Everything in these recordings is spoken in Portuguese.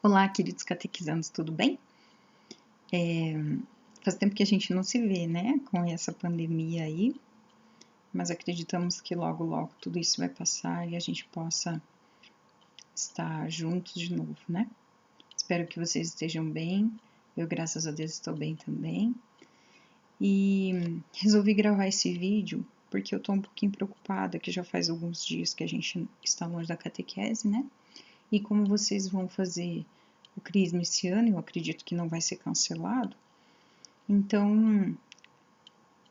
Olá, queridos catequizandos, tudo bem? Faz tempo que a gente não se vê, né, com essa pandemia aí, mas acreditamos que logo, logo tudo isso vai passar e a gente possa estar juntos de novo, né? Espero que vocês estejam bem, eu, graças a Deus, estou bem também. E resolvi gravar esse vídeo porque eu tô um pouquinho preocupada, que já faz alguns dias que a gente está longe da catequese, né? E como vocês vão fazer o Crisma esse ano, eu acredito que não vai ser cancelado, então,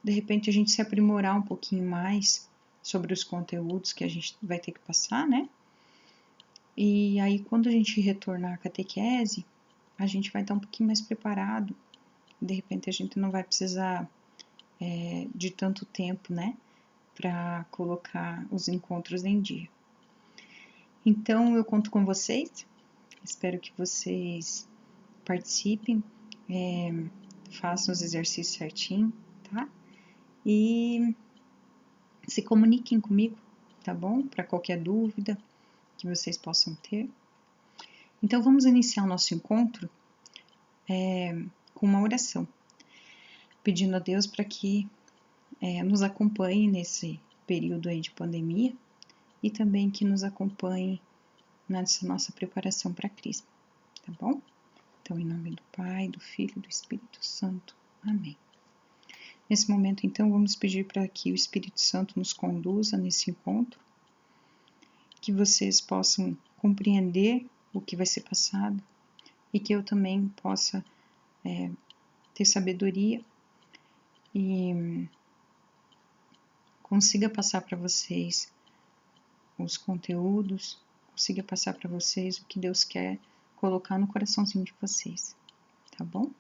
de repente, a gente se aprimorar um pouquinho mais sobre os conteúdos que a gente vai ter que passar, né? E aí, quando a gente retornar à catequese, a gente vai estar um pouquinho mais preparado. De repente, a gente não vai precisar de tanto tempo, né? Para colocar os encontros em dia. Então, eu conto com vocês. Espero que vocês participem, façam os exercícios certinho, tá? E se comuniquem comigo, tá bom? Para qualquer dúvida que vocês possam ter. Então, vamos iniciar o nosso encontro com uma oração, pedindo a Deus para que nos acompanhe nesse período aí de pandemia e também que nos acompanhe nessa nossa preparação para a Crisma, tá bom? Então, em nome do Pai, do Filho e do Espírito Santo. Amém. Nesse momento, então, vamos pedir para que o Espírito Santo nos conduza nesse encontro, que vocês possam compreender o que vai ser passado e que eu também possa ter sabedoria e consiga passar para vocês os conteúdos, consiga passar para vocês o que Deus quer colocar no coraçãozinho de vocês, tá bom?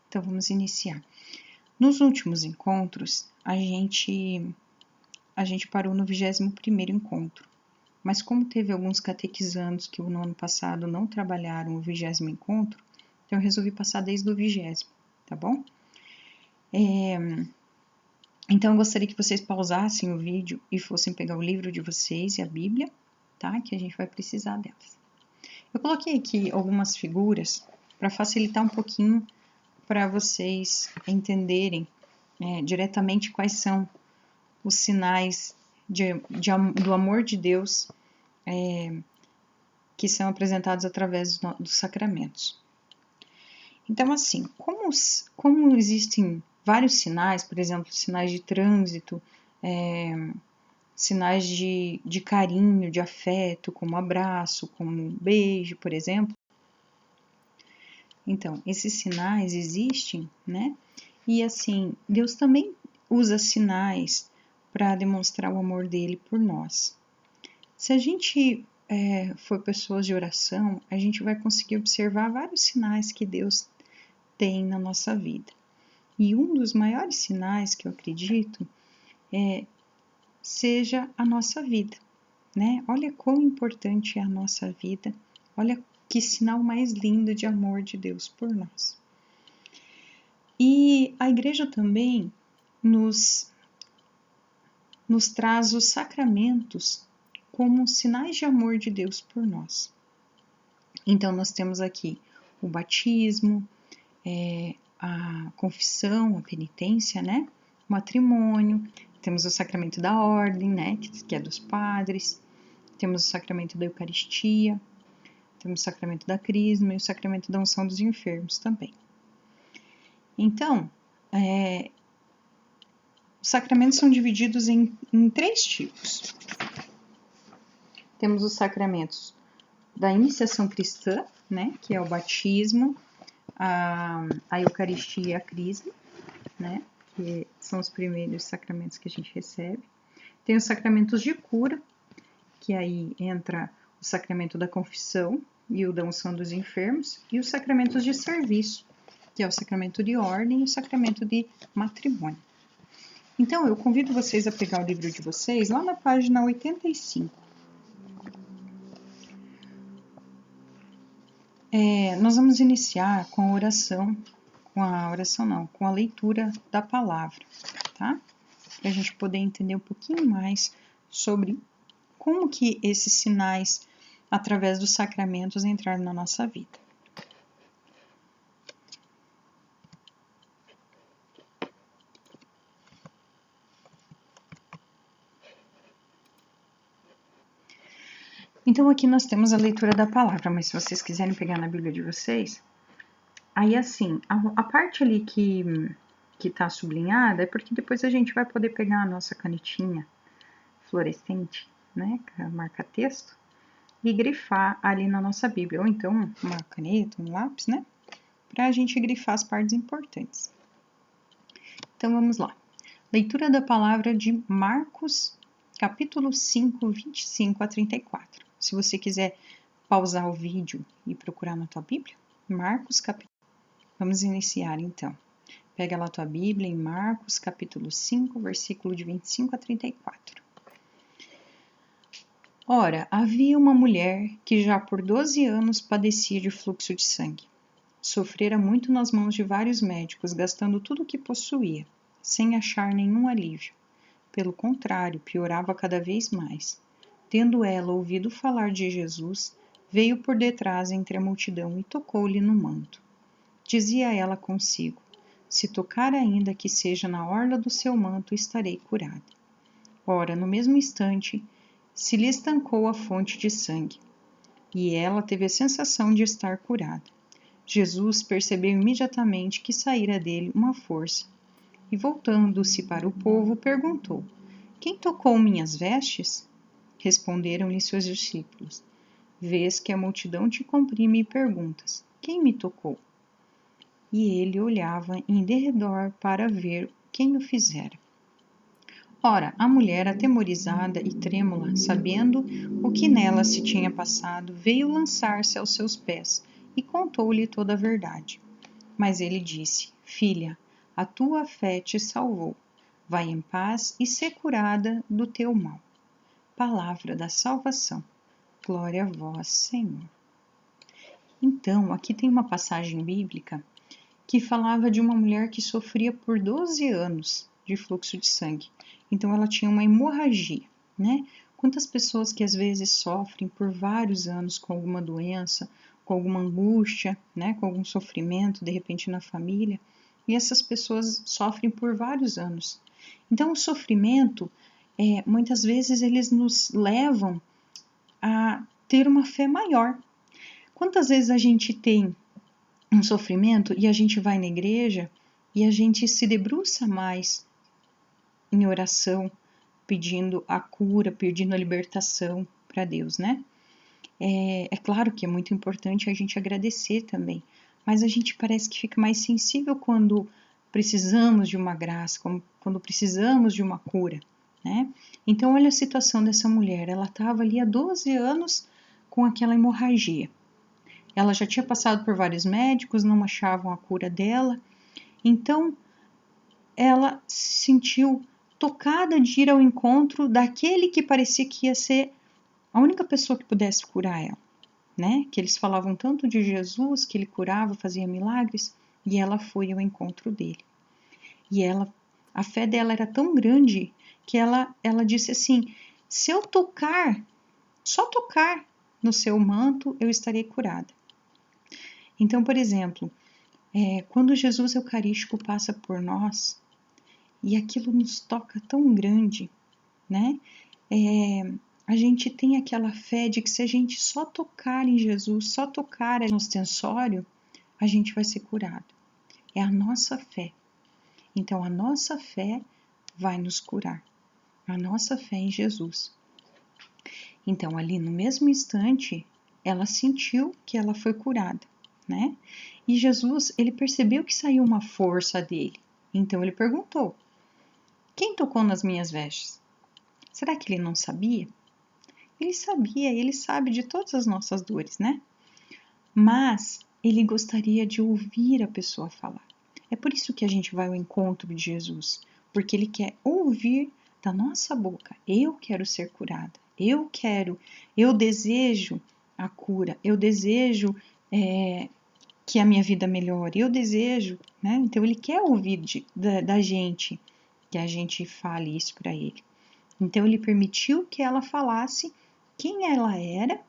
Então, vamos iniciar. Nos últimos encontros, a gente parou no 21º encontro, mas como teve alguns catequizandos que no ano passado não trabalharam o 20º encontro, então eu resolvi passar desde o 20º, tá bom? Então eu gostaria que vocês pausassem o vídeo e fossem pegar o livro de vocês e a Bíblia, tá? Que a gente vai precisar delas. Eu coloquei aqui algumas figuras para facilitar um pouquinho para vocês entenderem diretamente quais são os sinais do amor de Deus que são apresentados através dos sacramentos. Então, assim, como existem vários sinais, por exemplo, sinais de trânsito, sinais de carinho, de afeto, como abraço, como beijo, por exemplo. Então, esses sinais existem, né? E assim, Deus também usa sinais para demonstrar o amor dele por nós. Se a gente for pessoas de oração, a gente vai conseguir observar vários sinais que Deus tem na nossa vida. E um dos maiores sinais que eu acredito seja a nossa vida, né? Olha quão importante é a nossa vida, olha que sinal mais lindo de amor de Deus por nós. E a igreja também nos traz os sacramentos como sinais de amor de Deus por nós. Então, nós temos aqui o batismo, a confissão, a penitência, né? O matrimônio, temos o sacramento da ordem, né? Que é dos padres, temos o sacramento da Eucaristia, temos o sacramento da Crisma e o sacramento da unção dos enfermos também. Então, os sacramentos são divididos em 3 tipos. Temos os sacramentos da iniciação cristã, né, que é o batismo, a Eucaristia e a Crisma, né, que são os primeiros sacramentos que a gente recebe. Tem os sacramentos de cura, que aí entra o sacramento da confissão e o da unção dos enfermos, e os sacramentos de serviço, que é o sacramento de ordem e o sacramento de matrimônio. Então, eu convido vocês a pegar o livro de vocês lá na página 85. Nós vamos iniciar com com a leitura da palavra, tá? Para a gente poder entender um pouquinho mais sobre como que esses sinais através dos sacramentos, entrar na nossa vida. Então, aqui nós temos a leitura da palavra, mas se vocês quiserem pegar na Bíblia de vocês, aí assim, a parte ali que tá sublinhada é porque depois a gente vai poder pegar a nossa canetinha fluorescente, né, marca-texto, e grifar ali na nossa Bíblia, ou então uma caneta, um lápis, né, pra gente grifar as partes importantes. Então, vamos lá. Leitura da palavra de Marcos, capítulo 5, 25 a 34. Se você quiser pausar o vídeo e procurar na tua Bíblia, Marcos, capítulo... Vamos iniciar, então. Pega lá a tua Bíblia em Marcos, capítulo 5, versículo de 25 a 34. Ora, havia uma mulher que já por 12 anos padecia de fluxo de sangue. Sofrera muito nas mãos de vários médicos, gastando tudo o que possuía, sem achar nenhum alívio. Pelo contrário, piorava cada vez mais. Tendo ela ouvido falar de Jesus, veio por detrás entre a multidão e tocou-lhe no manto. Dizia ela consigo: se tocar ainda que seja na orla do seu manto, estarei curada. Ora, no mesmo instante, se lhe estancou a fonte de sangue, e ela teve a sensação de estar curada. Jesus percebeu imediatamente que saíra dele uma força, e voltando-se para o povo, perguntou: quem tocou minhas vestes? Responderam-lhe seus discípulos: vês que a multidão te comprime e perguntas: quem me tocou? E ele olhava em derredor para ver quem o fizera. Ora, a mulher, atemorizada e trêmula, sabendo o que nela se tinha passado, veio lançar-se aos seus pés e contou-lhe toda a verdade. Mas ele disse: filha, a tua fé te salvou. Vai em paz e sê curada do teu mal. Palavra da salvação. Glória a vós, Senhor. Então, aqui tem uma passagem bíblica que falava de uma mulher que sofria por 12 anos de fluxo de sangue. Então, ela tinha uma hemorragia, né? Quantas pessoas que às vezes sofrem por vários anos com alguma doença, com alguma angústia, né? Com algum sofrimento, de repente, na família, e essas pessoas sofrem por vários anos. Então, o sofrimento, muitas vezes, eles nos levam a ter uma fé maior. Quantas vezes a gente tem um sofrimento e a gente vai na igreja e a gente se debruça mais em oração, pedindo a cura, pedindo a libertação para Deus, né? É claro que é muito importante a gente agradecer também, mas a gente parece que fica mais sensível quando precisamos de uma graça, quando precisamos de uma cura, né? Então, olha a situação dessa mulher, ela estava ali há 12 anos com aquela hemorragia. Ela já tinha passado por vários médicos, não achavam a cura dela, então ela se sentiu tocada de ir ao encontro daquele que parecia que ia ser a única pessoa que pudesse curar ela, né? Que eles falavam tanto de Jesus, que ele curava, fazia milagres, e ela foi ao encontro dele. E a fé dela era tão grande que ela disse assim: se eu tocar, só tocar no seu manto, eu estarei curada. Então, por exemplo, quando Jesus Eucarístico passa por nós, e aquilo nos toca tão grande, né? A gente tem aquela fé de que se a gente só tocar em Jesus, só tocar no ostensório, a gente vai ser curado. É a nossa fé. Então, a nossa fé vai nos curar. A nossa fé em Jesus. Então, ali no mesmo instante, ela sentiu que ela foi curada, né? E Jesus, ele percebeu que saiu uma força dele. Então, ele perguntou: quem tocou nas minhas vestes? Será que ele não sabia? Ele sabia, ele sabe de todas as nossas dores, né? Mas ele gostaria de ouvir a pessoa falar. É por isso que a gente vai ao encontro de Jesus, porque ele quer ouvir da nossa boca: eu quero ser curada, eu desejo a cura, eu desejo que a minha vida melhore, eu desejo, né? Então ele quer ouvir da gente, que a gente fale isso para ele. Então ele permitiu que ela falasse quem ela era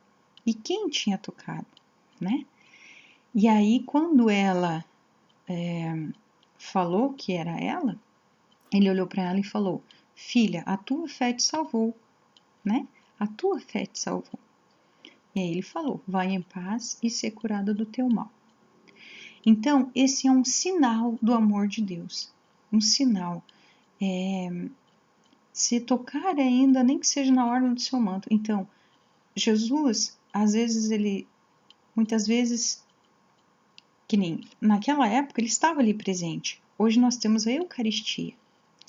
e quem tinha tocado, né? E aí, quando ela falou que era ela, ele olhou para ela e falou: filha, a tua fé te salvou, né? A tua fé te salvou. E aí ele falou: vai em paz e ser curada do teu mal. Então, esse é um sinal do amor de Deus, um sinal. Se tocar ainda, nem que seja na orla do seu manto. Então, Jesus, às vezes, muitas vezes, que nem naquela época, ele estava ali presente. Hoje nós temos a Eucaristia,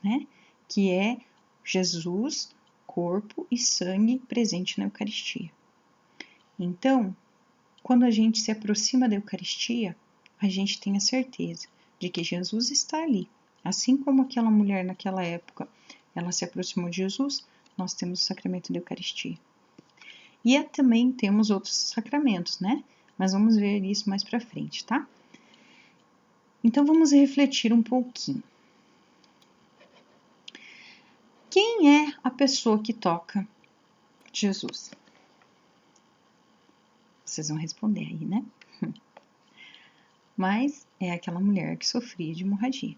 né? Que é Jesus, corpo e sangue presente na Eucaristia. Então, quando a gente se aproxima da Eucaristia, a gente tem a certeza de que Jesus está ali. Assim como aquela mulher naquela época, ela se aproximou de Jesus, nós temos o sacramento da Eucaristia. E também temos outros sacramentos, né? Mas vamos ver isso mais pra frente, tá? Então vamos refletir um pouquinho. Quem é a pessoa que toca Jesus? Vocês vão responder aí, né? Mas é aquela mulher que sofria de hemorragia.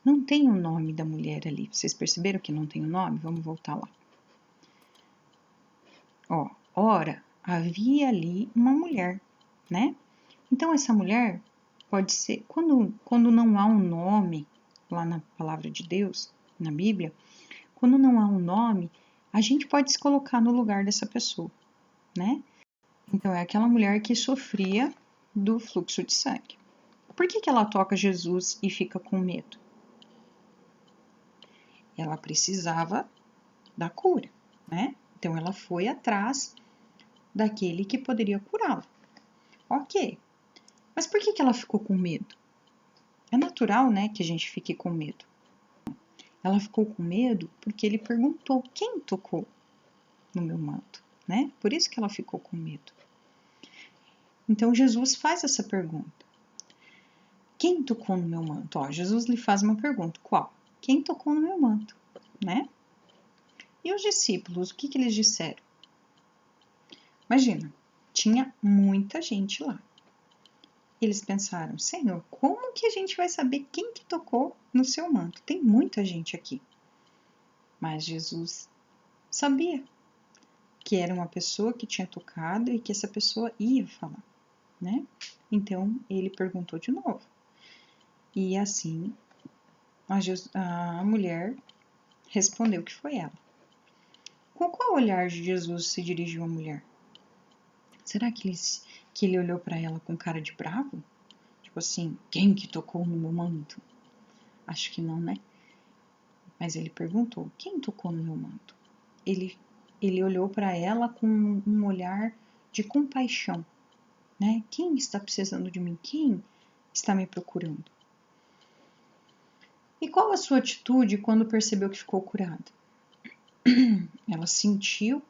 Não tem o nome da mulher ali. Vocês perceberam que não tem o nome? Vamos voltar lá. Ora, havia ali uma mulher, né? Então, essa mulher pode ser, quando não há um nome lá na palavra de Deus, na Bíblia, quando não há um nome, a gente pode se colocar no lugar dessa pessoa, né? Então, é aquela mulher que sofria do fluxo de sangue. Por que ela toca Jesus e fica com medo? Ela precisava da cura, né? Então, ela foi atrás daquele que poderia curá-la. Ok, mas por que ela ficou com medo? É natural, né, que a gente fique com medo. Ela ficou com medo porque ele perguntou quem tocou no meu manto, né? Por isso que ela ficou com medo. Então Jesus faz essa pergunta: quem tocou no meu manto? Jesus lhe faz uma pergunta: qual? Quem tocou no meu manto, né? E os discípulos, o que eles disseram? Imagina, tinha muita gente lá. Eles pensaram: Senhor, como que a gente vai saber quem que tocou no seu manto? Tem muita gente aqui. Mas Jesus sabia que era uma pessoa que tinha tocado e que essa pessoa ia falar, né? Então ele perguntou de novo. E assim a mulher respondeu que foi ela. Com qual olhar Jesus se dirigiu à mulher? Será que ele olhou para ela com cara de bravo? Tipo assim, quem que tocou no meu manto? Acho que não, né? Mas ele perguntou, quem tocou no meu manto? Ele olhou para ela com um olhar de compaixão, né? Quem está precisando de mim? Quem está me procurando? E qual a sua atitude quando percebeu que ficou curada? Ela sentiu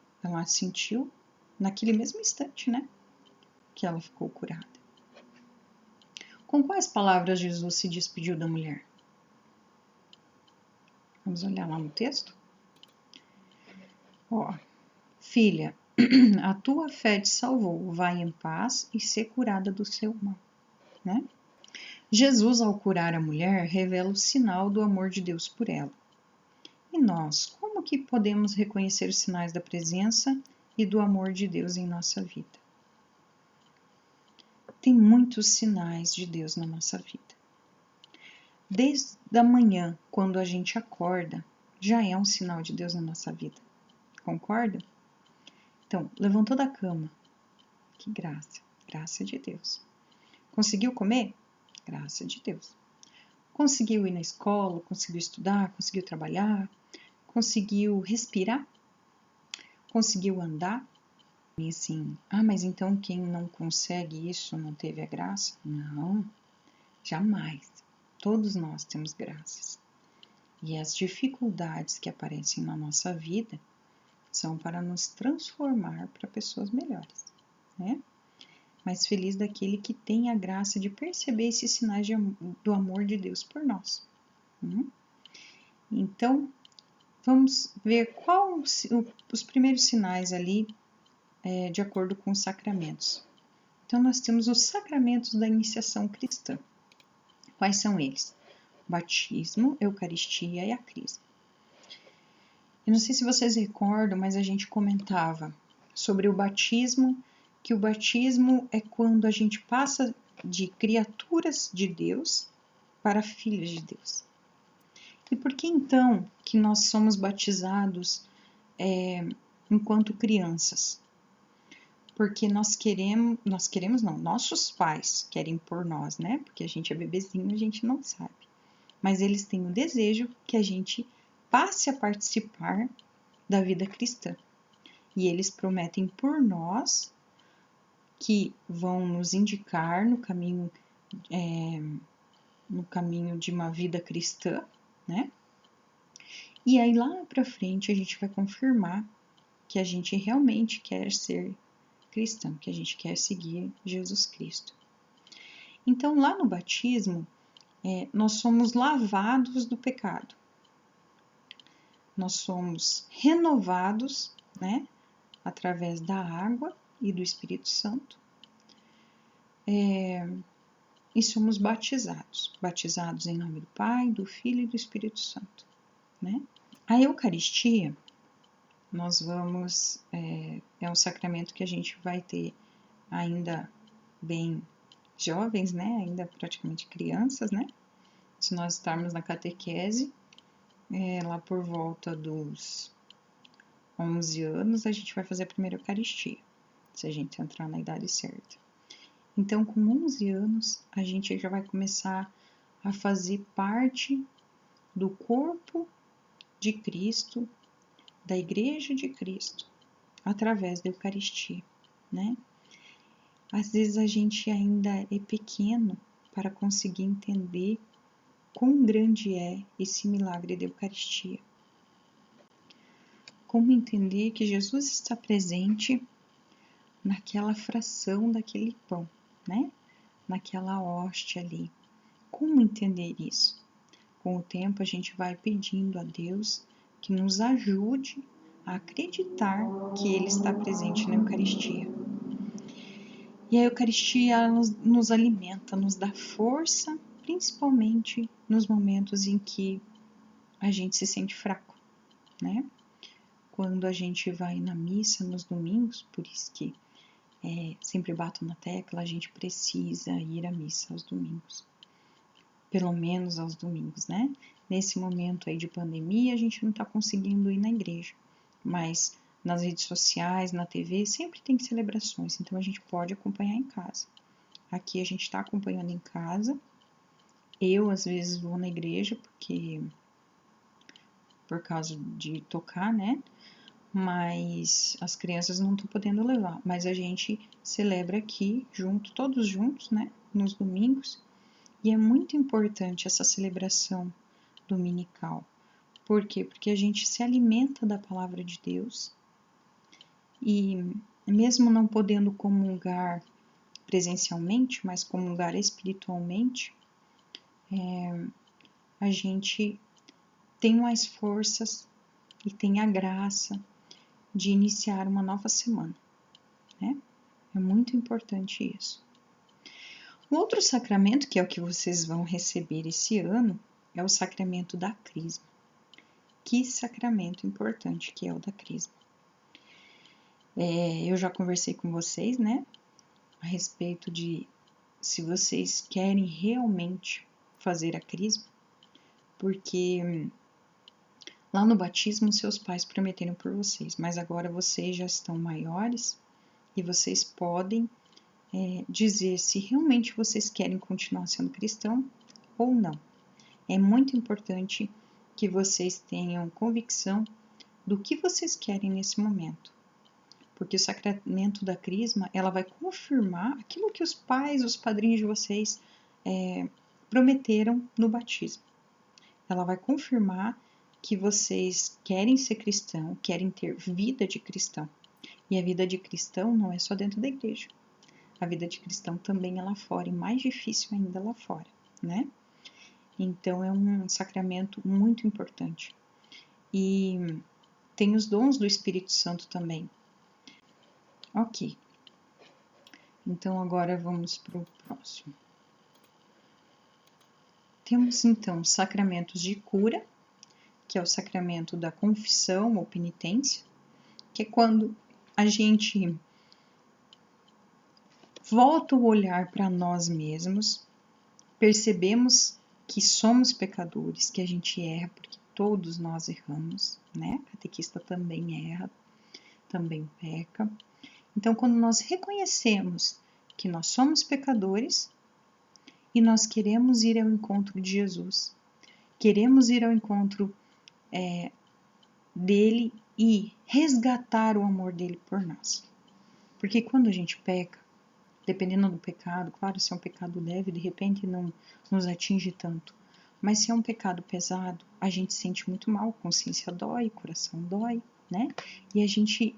naquele mesmo instante, né? Que ela ficou curada. Com quais palavras Jesus se despediu da mulher? Vamos olhar lá no texto? Filha, a tua fé te salvou, vai em paz e ser curada do seu mal, né? Jesus, ao curar a mulher, revela o sinal do amor de Deus por ela. E nós, como que podemos reconhecer os sinais da presença e do amor de Deus em nossa vida? Tem muitos sinais de Deus na nossa vida. Desde a manhã, quando a gente acorda, já é um sinal de Deus na nossa vida. Concorda? Então, levantou da cama. Que graça, graça de Deus. Conseguiu comer? Graça de Deus. Conseguiu ir na escola, conseguiu estudar, conseguiu trabalhar, conseguiu respirar, conseguiu andar. E assim, mas então quem não consegue isso não teve a graça? Não, jamais. Todos nós temos graças. E as dificuldades que aparecem na nossa vida são para nos transformar para pessoas melhores, né? Mas feliz daquele que tem a graça de perceber esses sinais do amor de Deus por nós. Então, vamos ver quais os primeiros sinais ali de acordo com os sacramentos. Então, nós temos os sacramentos da iniciação cristã. Quais são eles? Batismo, Eucaristia e a Crisma. Eu não sei se vocês recordam, mas a gente comentava sobre o batismo, que o batismo é quando a gente passa de criaturas de Deus para filhos de Deus. E por que então que nós somos batizados enquanto crianças? Porque nossos pais querem por nós, né? Porque a gente é bebezinho, a gente não sabe. Mas eles têm o desejo que a gente passe a participar da vida cristã. E eles prometem por nós que vão nos indicar no caminho de uma vida cristã, né? E aí lá pra frente a gente vai confirmar que a gente realmente quer ser cristão, que a gente quer seguir Jesus Cristo. Então lá no batismo, nós somos lavados do pecado. Nós somos renovados, né? Através da água e do Espírito Santo. E somos batizados em nome do Pai, do Filho e do Espírito Santo, né? A Eucaristia, nós vamos, é um sacramento que a gente vai ter ainda bem jovens, né? Ainda praticamente crianças, né? Se nós estarmos na catequese, lá por volta dos 11 anos, a gente vai fazer a primeira Eucaristia, se a gente entrar na idade certa. Então, com 11 anos, a gente já vai começar a fazer parte do corpo de Cristo, da Igreja de Cristo, através da Eucaristia, né? Às vezes a gente ainda é pequeno para conseguir entender quão grande é esse milagre da Eucaristia. Como entender que Jesus está presente naquela fração daquele pão, né? Naquela hóstia ali. Como entender isso? Com o tempo a gente vai pedindo a Deus que nos ajude a acreditar que Ele está presente na Eucaristia. E a Eucaristia nos alimenta, nos dá força, principalmente nos momentos em que a gente se sente fraco, né? Quando a gente vai na missa nos domingos, por isso que sempre bato na tecla, a gente precisa ir à missa aos domingos. Pelo menos aos domingos, né? Nesse momento aí de pandemia, a gente não tá conseguindo ir na igreja, mas nas redes sociais, na TV, sempre tem celebrações, então a gente pode acompanhar em casa. Aqui a gente tá acompanhando em casa. Eu, às vezes, vou na igreja, por causa de tocar, né? Mas as crianças não estão podendo levar. Mas a gente celebra aqui, todos juntos, né? Nos domingos. E é muito importante essa celebração dominical. Por quê? Porque a gente se alimenta da palavra de Deus e, mesmo não podendo comungar presencialmente, mas comungar espiritualmente, a gente tem mais forças e tem a graça de iniciar uma nova semana, né? É muito importante isso. O outro sacramento, que é o que vocês vão receber esse ano, é o sacramento da Crisma. Que sacramento importante que é o da Crisma. Eu já conversei com vocês, né, a respeito de se vocês querem realmente fazer a Crisma, porque lá no batismo seus pais prometeram por vocês, mas agora vocês já estão maiores e vocês podem dizer se realmente vocês querem continuar sendo cristão ou não. É muito importante que vocês tenham convicção do que vocês querem nesse momento. Porque o sacramento da Crisma, ela vai confirmar aquilo que os pais, os padrinhos de vocês prometeram no batismo. Ela vai confirmar que vocês querem ser cristão, querem ter vida de cristão. E a vida de cristão não é só dentro da igreja. A vida de cristão também é lá fora, e mais difícil ainda lá fora, né? Então, é um sacramento muito importante. E tem os dons do Espírito Santo também. Ok. Então, agora vamos para o próximo. Temos, então, sacramentos de cura, que é o sacramento da confissão ou penitência, que é quando a gente volta o olhar para nós mesmos, percebemos que somos pecadores, que a gente erra, porque todos nós erramos, né? A catequista também erra, também peca. Então, quando nós reconhecemos que nós somos pecadores e nós queremos ir ao encontro de Jesus, queremos ir ao encontro dele e resgatar o amor dele por nós. Porque quando a gente peca, dependendo do pecado, claro, se é um pecado leve, de repente não nos atinge tanto. Mas se é um pecado pesado, a gente sente muito mal, consciência dói, coração dói, né? E a gente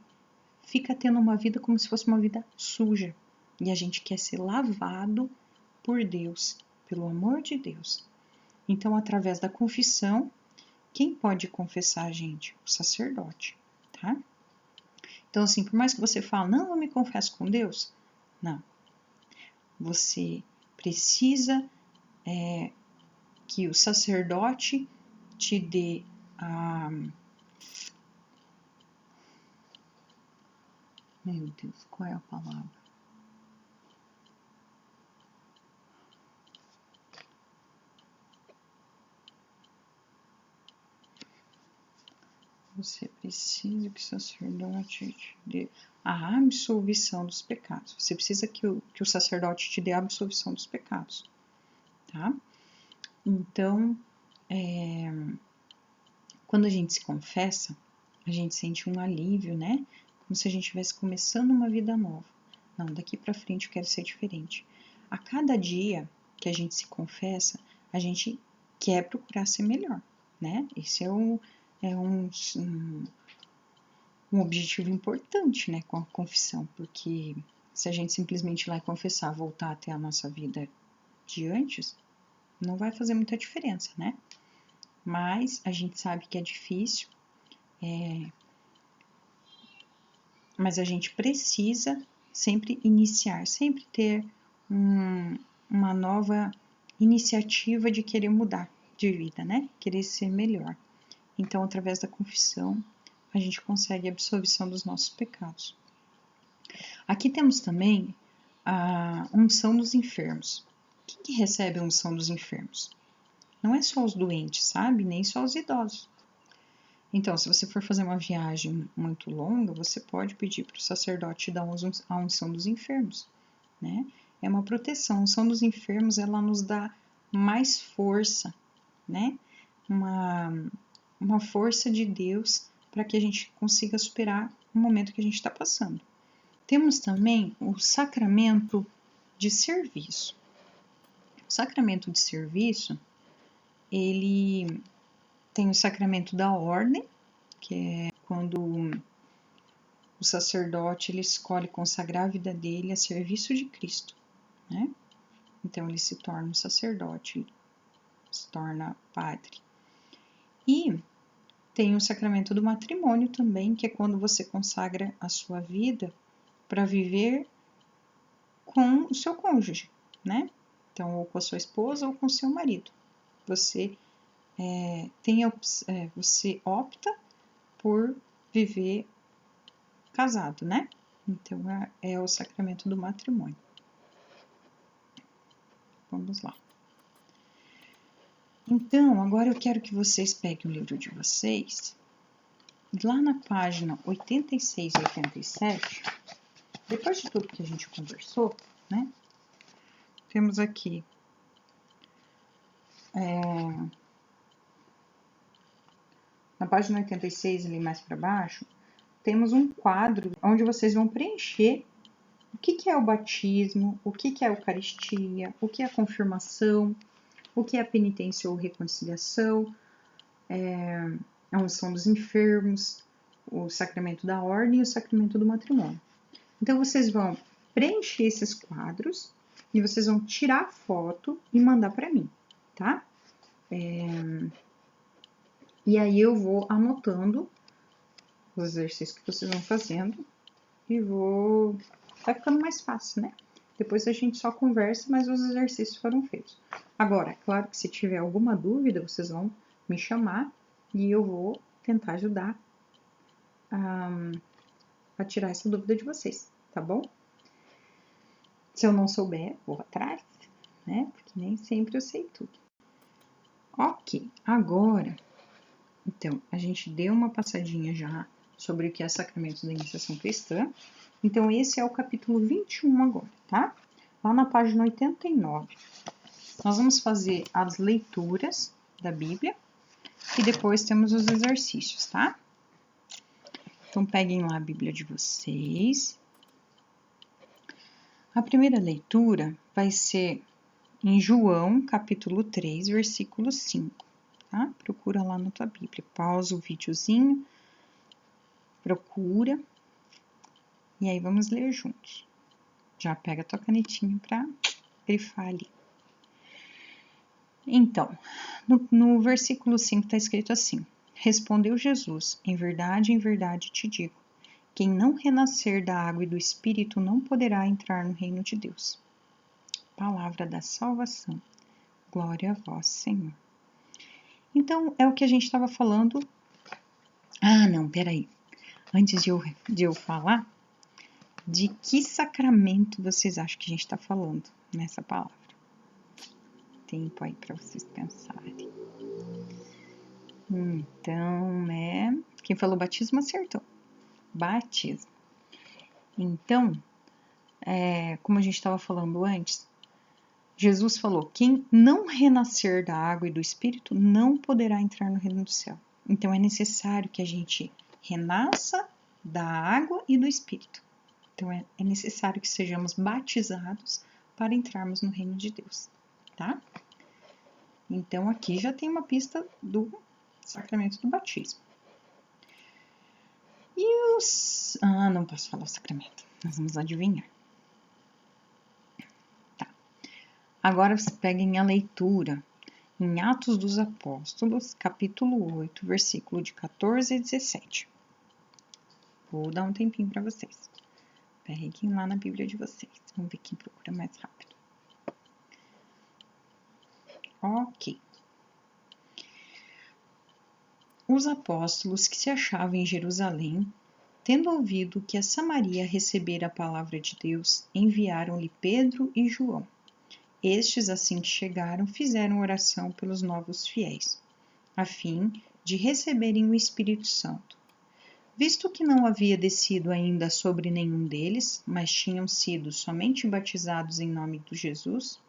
fica tendo uma vida como se fosse uma vida suja. E a gente quer ser lavado por Deus, pelo amor de Deus. Então, através da confissão, quem pode confessar a gente? O sacerdote, tá? Então, assim, por mais que você fale, não, eu me confesso com Deus, não. Você precisa que o sacerdote te dê a... Meu Deus, qual é a palavra? Você precisa que o sacerdote te dê a absolvição dos pecados. Você precisa que o sacerdote te dê a absolvição dos pecados, tá? Então, quando a gente se confessa, a gente sente um alívio, né? Como se a gente estivesse começando uma vida nova. Não, daqui para frente eu quero ser diferente. A cada dia que a gente se confessa, a gente quer procurar ser melhor, né? Esse é um objetivo importante, né, com a confissão, porque se a gente simplesmente ir lá e confessar, voltar até a nossa vida de antes, não vai fazer muita diferença, né? Mas a gente sabe que é difícil, mas a gente precisa sempre iniciar, sempre ter uma nova iniciativa de querer mudar de vida, né? Querer ser melhor. Então, através da confissão, a gente consegue a absolvição dos nossos pecados. Aqui temos também a unção dos enfermos. Quem que recebe a unção dos enfermos? Não é só os doentes, sabe? Nem só os idosos. Então, se você for fazer uma viagem muito longa, você pode pedir para o sacerdote dar a unção dos enfermos, né? É uma proteção. A unção dos enfermos, ela nos dá mais força, né? Uma força de Deus para que a gente consiga superar o momento que a gente está passando. Temos também o sacramento de serviço. O sacramento de serviço, ele tem o sacramento da ordem, que é quando o sacerdote ele escolhe consagrar a vida dele a serviço de Cristo, né? Então ele se torna um sacerdote, se torna padre. E tem o sacramento do matrimônio também, que é quando você consagra a sua vida para viver com o seu cônjuge, né? Então, ou com a sua esposa ou com o seu marido. Você você opta por viver casado, né? Então, é o sacramento do matrimônio. Vamos lá. Então, agora eu quero que vocês peguem o livro de vocês, lá na página 86 e 87, depois de tudo que a gente conversou, né? Temos aqui na página 86, ali mais para baixo, temos um quadro onde vocês vão preencher o que é o batismo, o que é a Eucaristia, o que é a confirmação, o que é a penitência ou reconciliação, a unção dos enfermos, o sacramento da ordem e o sacramento do matrimônio. Então, vocês vão preencher esses quadros e vocês vão tirar foto e mandar para mim, tá? E aí eu vou anotando os exercícios que vocês vão fazendo e vou... Vai ficando mais fácil, né? Depois a gente só conversa, mas os exercícios foram feitos. Agora, é claro que se tiver alguma dúvida, vocês vão me chamar e eu vou tentar ajudar a tirar essa dúvida de vocês, tá bom? Se eu não souber, vou atrás, né? Porque nem sempre eu sei tudo. Ok, agora, então, a gente deu uma passadinha já sobre o que é sacramento da iniciação cristã. Então, esse é o capítulo 21 agora, tá? Lá na página 89. Nós vamos fazer as leituras da Bíblia e depois temos os exercícios, tá? Então, peguem lá a Bíblia de vocês. A primeira leitura vai ser em João, capítulo 3, versículo 5, tá? Procura lá na tua Bíblia. Pausa o videozinho, procura, e aí vamos ler juntos. Já pega a tua canetinha para grifar ali. Então, no versículo 5 está escrito assim: Respondeu Jesus, em verdade te digo, quem não renascer da água e do Espírito não poderá entrar no reino de Deus. Palavra da salvação. Glória a vós, Senhor. Então, é o que a gente estava falando. Ah, não, peraí. Antes de eu falar, de que sacramento vocês acham que a gente está falando nessa palavra? Tempo aí para vocês pensarem. Então, né? Quem falou batismo acertou. Batismo. Então, como a gente estava falando antes, Jesus falou: quem não renascer da água e do Espírito não poderá entrar no reino do céu. Então, é necessário que a gente renasça da água e do Espírito. Então, é necessário que sejamos batizados para entrarmos no reino de Deus, tá? Então, aqui já tem uma pista do sacramento do batismo. E os... Ah, não posso falar o sacramento. Nós vamos adivinhar. Tá. Agora, vocês peguem a leitura em Atos dos Apóstolos, capítulo 8, versículo de 14 a 17. Vou dar um tempinho para vocês. Peguem lá na Bíblia de vocês. Vamos ver quem procura mais rápido. Ok. Os apóstolos que se achavam em Jerusalém, tendo ouvido que a Samaria recebera a palavra de Deus, enviaram-lhe Pedro e João. Estes, assim que chegaram, fizeram oração pelos novos fiéis, a fim de receberem o Espírito Santo. Visto que não havia descido ainda sobre nenhum deles, mas tinham sido somente batizados em nome de Jesus,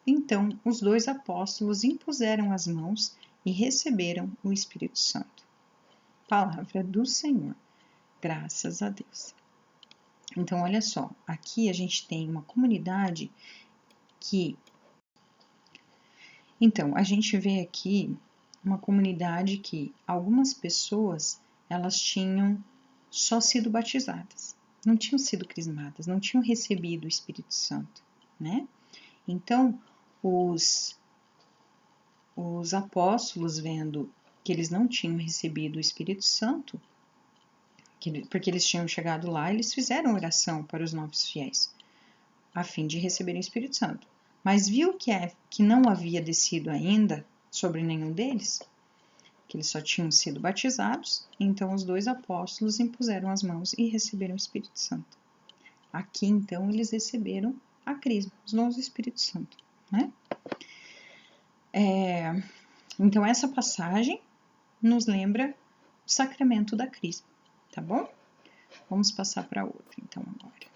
então os dois apóstolos impuseram as mãos e receberam o Espírito Santo. Palavra do Senhor. Graças a Deus. Então, olha só, aqui a gente tem uma comunidade que... Então, a gente vê aqui uma comunidade que algumas pessoas, elas tinham só sido batizadas, não tinham sido crismadas, não tinham recebido o Espírito Santo, né? Então, os apóstolos, vendo que eles não tinham recebido o Espírito Santo, porque eles tinham chegado lá, eles fizeram oração para os novos fiéis, a fim de receberem o Espírito Santo. Mas viu que não havia descido ainda sobre nenhum deles, que eles só tinham sido batizados, então os dois apóstolos impuseram as mãos e receberam o Espírito Santo. Aqui, então, eles receberam a crisma, os dons do Espírito Santo, né? Então, essa passagem nos lembra o sacramento da crisma, tá bom? Vamos passar para outra, então, agora.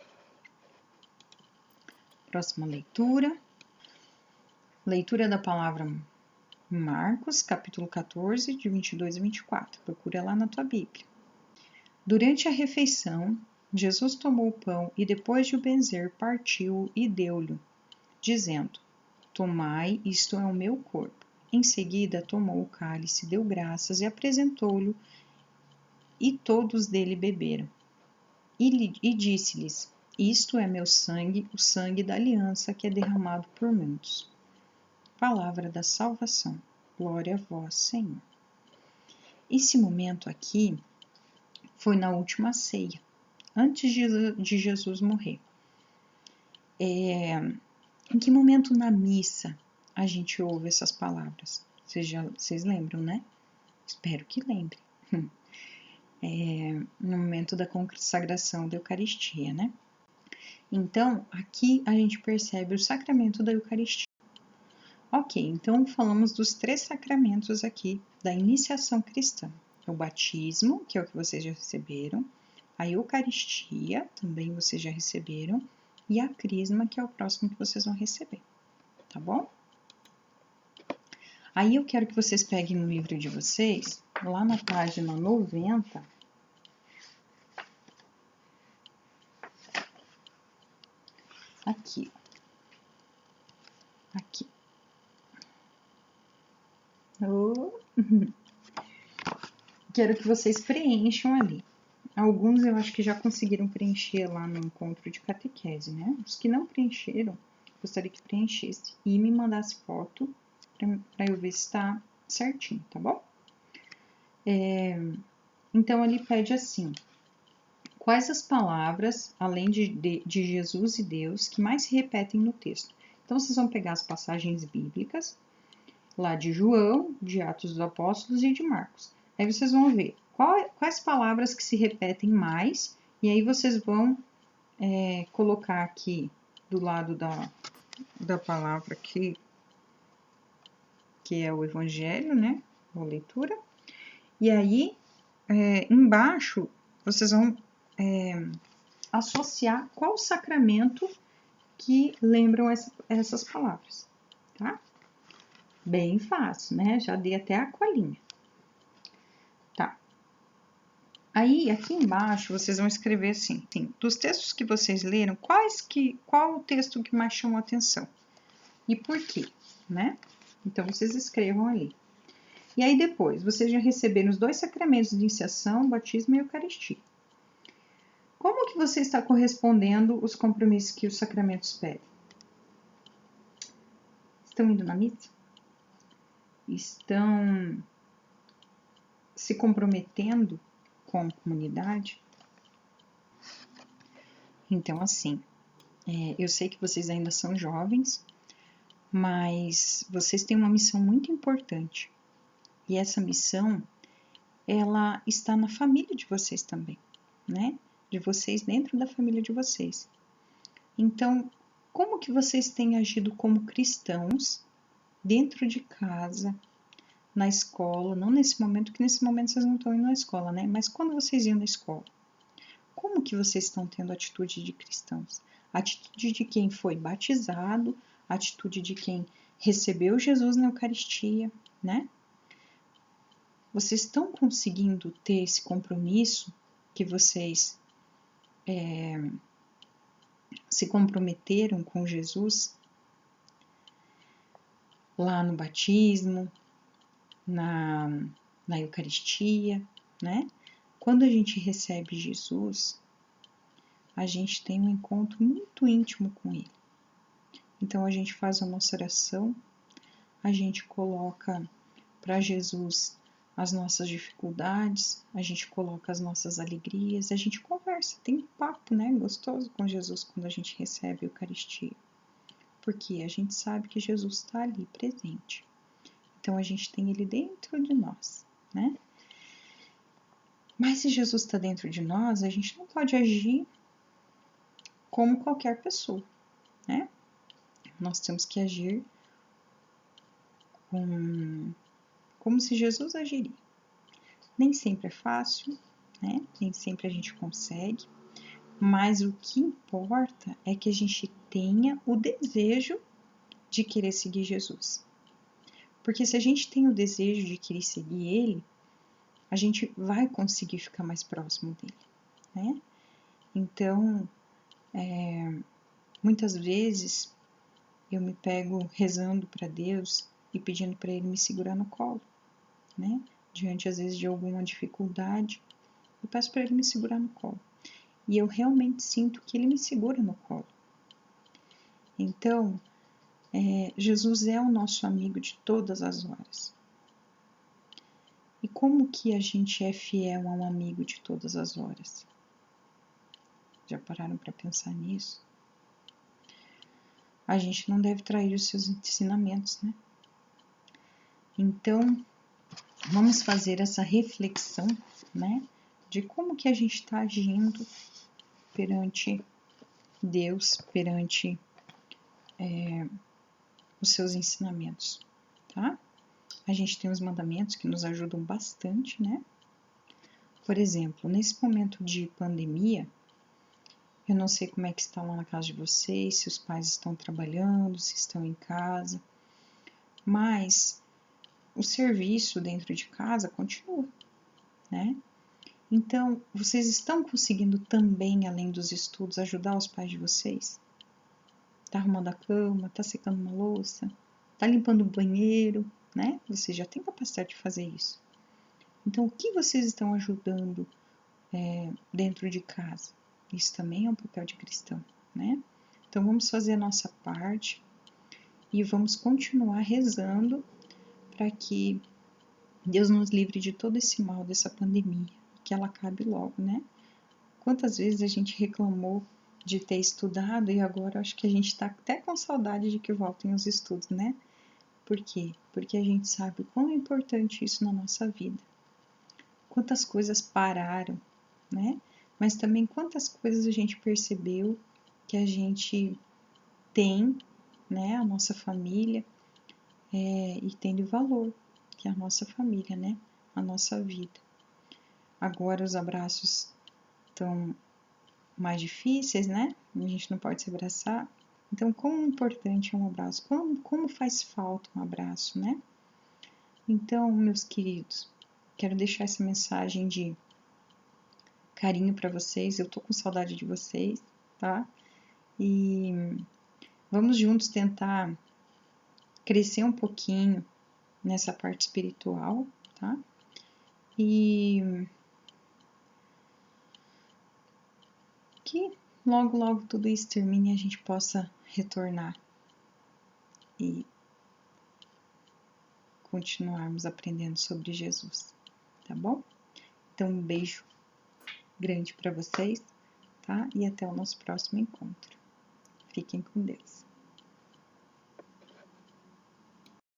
Próxima leitura. Leitura da palavra Marcos, capítulo 14, de 22 a 24. Procura lá na tua Bíblia. Durante a refeição, Jesus tomou o pão e, depois de o benzer, partiu-o e deu-lhe, dizendo: Tomai, isto é o meu corpo. Em seguida, tomou o cálice, deu graças e apresentou-lhe, e todos dele beberam. E disse-lhes: Isto é meu sangue, o sangue da aliança que é derramado por muitos. Palavra da salvação. Glória a vós, Senhor. Esse momento aqui foi na última ceia, antes de Jesus morrer. Em que momento na missa a gente ouve essas palavras? Vocês lembram, né? Espero que lembrem. No momento da consagração da Eucaristia, né? Então, aqui a gente percebe o sacramento da Eucaristia. Ok, então falamos dos 3 sacramentos aqui da iniciação cristã. O batismo, que é o que vocês já receberam, a Eucaristia, também vocês já receberam, e a Crisma, que é o próximo que vocês vão receber, tá bom? Aí eu quero que vocês peguem no livro de vocês, lá na página 90, aqui, aqui. Quero que vocês preencham ali. Alguns eu acho que já conseguiram preencher lá no encontro de catequese, né? Os que não preencheram, gostaria que preenchesse e me mandasse foto para eu ver se está certinho, tá bom? Então, ele pede assim: quais as palavras, além de Jesus e Deus, que mais se repetem no texto? Então, vocês vão pegar as passagens bíblicas, lá de João, de Atos dos Apóstolos e de Marcos. Aí vocês vão ver quais palavras que se repetem mais, e aí vocês vão colocar aqui do lado da palavra que é o Evangelho, né? A leitura. E aí, embaixo, vocês vão associar qual sacramento que lembram essas palavras, tá? Bem fácil, né? Já dei até a colinha. Tá. Aí, aqui embaixo, vocês vão escrever assim, dos textos que vocês leram, qual o texto que mais chamou a atenção? E por quê, né? Então, vocês escrevam ali. E aí, depois, vocês já receberam os 2 sacramentos de iniciação, batismo e Eucaristia. Como que você está correspondendo os compromissos que os sacramentos pedem? Estão indo na missa? Estão se comprometendo com a comunidade? Então, assim, eu sei que vocês ainda são jovens, mas vocês têm uma missão muito importante. E essa missão, ela está na família de vocês também, né? De vocês dentro da família de vocês. Então, como que vocês têm agido como cristãos dentro de casa, na escola, não nesse momento, que nesse momento vocês não estão indo na escola, né? Mas quando vocês iam na escola, como que vocês estão tendo atitude de cristãos? Atitude de quem foi batizado, atitude de quem recebeu Jesus na Eucaristia, né? Vocês estão conseguindo ter esse compromisso que vocês se comprometeram com Jesus lá no batismo, na Eucaristia, né? Quando a gente recebe Jesus, a gente tem um encontro muito íntimo com Ele. Então, a gente faz a nossa oração, a gente coloca para Jesus as nossas dificuldades, a gente coloca as nossas alegrias, a gente conversa, tem um papo, né, gostoso com Jesus quando a gente recebe a Eucaristia. Porque a gente sabe que Jesus está ali presente. Então, a gente tem Ele dentro de nós, né? Mas se Jesus está dentro de nós, a gente não pode agir como qualquer pessoa, né? Nós temos que agir como se Jesus agiria. Nem sempre é fácil, né? Nem sempre a gente consegue, mas o que importa é que a gente tenha o desejo de querer seguir Jesus. Porque se a gente tem o desejo de querer seguir Ele, a gente vai conseguir ficar mais próximo dele, né? Então, muitas vezes eu me pego rezando para Deus e pedindo para Ele me segurar no colo, né? Diante, às vezes, de alguma dificuldade, eu peço para Ele me segurar no colo. E eu realmente sinto que Ele me segura no colo. Então, Jesus é o nosso amigo de todas as horas. E como que a gente é fiel a um amigo de todas as horas? Já pararam para pensar nisso? A gente não deve trair os seus ensinamentos, né? Então, vamos fazer essa reflexão, né? De como que a gente está agindo perante Deus, perante os seus ensinamentos, tá? A gente tem os mandamentos que nos ajudam bastante, né? Por exemplo, nesse momento de pandemia, eu não sei como é que está lá na casa de vocês, se os pais estão trabalhando, se estão em casa, mas o serviço dentro de casa continua, né? Então, vocês estão conseguindo também, além dos estudos, ajudar os pais de vocês? Tá arrumando a cama, tá secando uma louça, tá limpando o banheiro, né? Você já tem capacidade de fazer isso. Então, o que vocês estão ajudando dentro de casa? Isso também é um papel de cristão, né? Então, vamos fazer a nossa parte e vamos continuar rezando para que Deus nos livre de todo esse mal dessa pandemia, que ela acabe logo, né? Quantas vezes a gente reclamou de ter estudado e agora acho que a gente está até com saudade de que voltem os estudos, né? Por quê? Porque a gente sabe o quão é importante isso na nossa vida. Quantas coisas pararam, né? Mas também quantas coisas a gente percebeu que a gente tem, né? A nossa família e tem de valor, que é a nossa família, né? A nossa vida. Agora os abraços estão mais difíceis, né? A gente não pode se abraçar. Então, quão importante é um abraço? Como faz falta um abraço, né? Então, meus queridos, quero deixar essa mensagem de carinho para vocês. Eu tô com saudade de vocês, tá? E vamos juntos tentar crescer um pouquinho nessa parte espiritual, tá? E que logo, logo tudo isso termine e a gente possa retornar e continuarmos aprendendo sobre Jesus, tá bom? Então, um beijo grande para vocês, tá? E até o nosso próximo encontro. Fiquem com Deus.